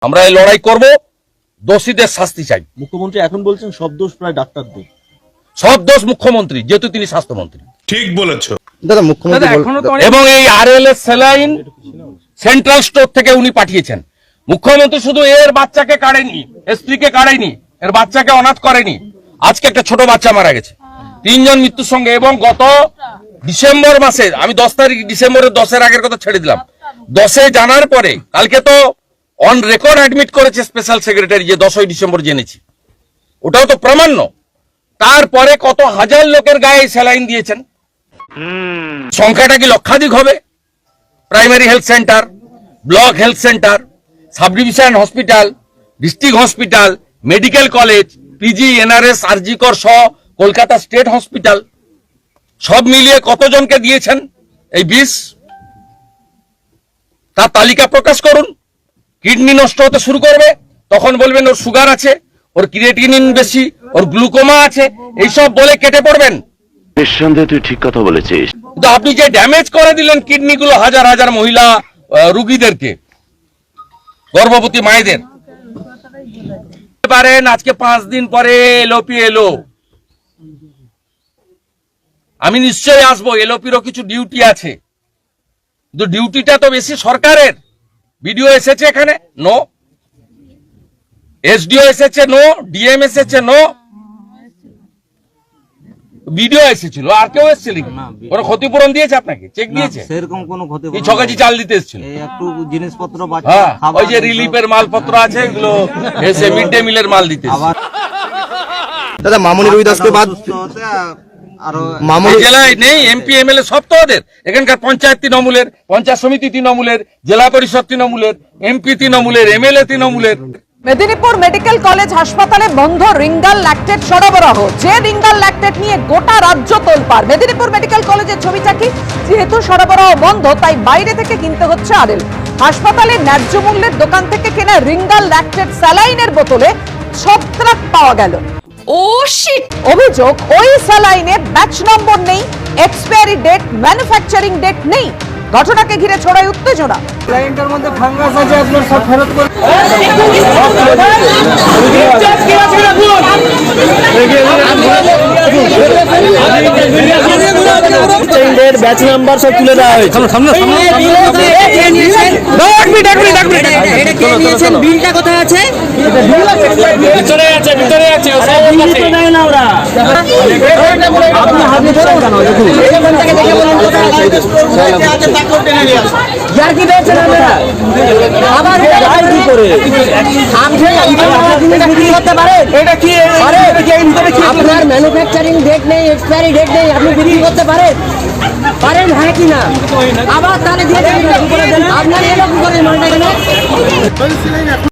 আমরা এই লড়াই করব, দোষীদের শাস্তি চাই। মুখ্যমন্ত্রী এখন বলছেন সব দোষ প্রায় ডাক্তারদের। সব দোষ মুখ্যমন্ত্রী, যেহেতু তিনি স্বাস্থ্যমন্ত্রী। ঠিক বলেছো দাদা। মুখ্যমন্ত্রী এবং এই আরএলএস স্যালাইন সেন্ট্রাল স্টোর থেকে উনি পাঠিয়েছেন। মুখ্যমন্ত্রী শুধু এর বাচ্চাকে কাড়েনি, স্ত্রীকে কাড়েনি, এর বাচ্চাকে অনাথ করেনি। আজকে একটা ছোট বাচ্চা মারা গেছে, 3 জন মৃত্যুর সঙ্গে। এবং গত ডিসেম্বর মাসে, আমি 10 তারিখ ডিসেম্বরের 10-এর আগের কথা ছেড়ে দিলাম, 10-এ জানার পরে কালকে তো অন রেকর্ড অ্যাডমিট করেছে স্পেশাল সেক্রেটারি, যে 10ই ডিসেম্বর জেনেছি, ওটাও তো প্রামাণ্য। তারপরে কত হাজার লোকের গায়ে স্যালাইন দিয়েছেন, সংখ্যাটা কি লক্ষাধিক হবে? Primary health centre, block health centre, sub division hospital, district hospital, medical college, PG, NRS, RG Kar সহ কলকাতা স্টেট হসপিটাল, সব মিলিয়ে কতজনকে দিয়েছেন এই বিষ? তার তালিকা প্রকাশ করুন। কিডনি নষ্ট হতে শুরু করবে, তখন বলবেন ওর সুগার আছে, ওর ক্রিয়েটিনিন বেশি, ওর গ্লুকোমা আছে, এইসব বলে কেটে পড়বেন। নিঃসন্দেহে তুই ঠিক কথা বলেছিস। কিন্তু আপনি যে ড্যামেজ করে দিলেন কিডনিগুলো হাজার হাজার মহিলা রোগীদেরকে, গর্ভবতী মায়েদের। পারেন আজকে 5 দিন পরে এলওপি এলো, আমি নিশ্চয়ই আসবো। এলওপিরও কিছু ডিউটি আছে, কিন্তু ডিউটিটা তো বেশি সরকারের। বিডিও এসেছে এখানে, নো। এসডিও এসেছে, নো। ডিএম এসেছে, নো। ভিডিও এসেছিল, আর কেউ এসেছিল? ওরা ক্ষতিপূরণ দিয়েছে আপনাকে? চেক দিয়েছে? সেরকম কোনো ক্ষতিপূরণ 6 কেজি চাল দিতে এসেছিল। একটু জিনিসপত্র হ্যাঁ, ওই যে রিলিফের মালপত্র আছে, এগুলো এসে মিড ডে মিলের মাল দিতে এসেছে। দাদা মামনি রবিদাসকে বাদ মামনি জেলায় নেই, এমপি এমএলএ সব তো ওদের। এখানকার পঞ্চায়েত তৃণমূলের, পঞ্চায়েত সমিতি তৃণমূলের, জেলা পরিষদ তৃণমূলের, এমপি তৃণমূলের, এমএলএ তৃণমূলের। মেদিনীপুর মেডিকেল কলেজ হাসপাতালে বন্ধ রিঙ্গাল ল্যাকটেট সরবরাহ। যে রিঙ্গাল ল্যাকটেট নিয়ে গোটা রাজ্য তোলপাড়। মেদিনীপুর মেডিকেল কলেজের ছবিটা কি? যেহেতু সরবরাহ বন্ধ, তাই বাইরে থেকে কিনতে হচ্ছে আরএল। হাসপাতালে ন্যায্য মূল্যের দোকান থেকে কেনা রিঙ্গাল ল্যাকটেট স্যালাইনের বোতলে ছত্রাক পাওয়া গেল। ও শিট! অভিযোগ, ওই স্যালাইনে ব্যাচ নম্বর নেই, এক্সপায়ারি ডেট, ম্যানুফ্যাকচারিং ডেট নেই। ঘটনাকে ঘিরে ছড়ায় উত্তেজনা। লাইনটার মধ্যে ফাঙ্গাস আছে, আপনার সব ফেরত করে ব্যাচ নাম্বার সব তুলে দেওয়া হয়েছে। বিলটা কোথায় আছে? ভিতরে আছে, ভিতরে আছে। আপনি হাতে ধরেন কেন? আপনার ম্যানুফ্যাকচারিং ডেট নেই, এক্সপায়ারি ডেট নেই, আপনি বিক্রি করতে পারেন? হ্যাঁ কিনা? আবার তাহলে দিয়ে আপনার এরকম করে মালটা কেন?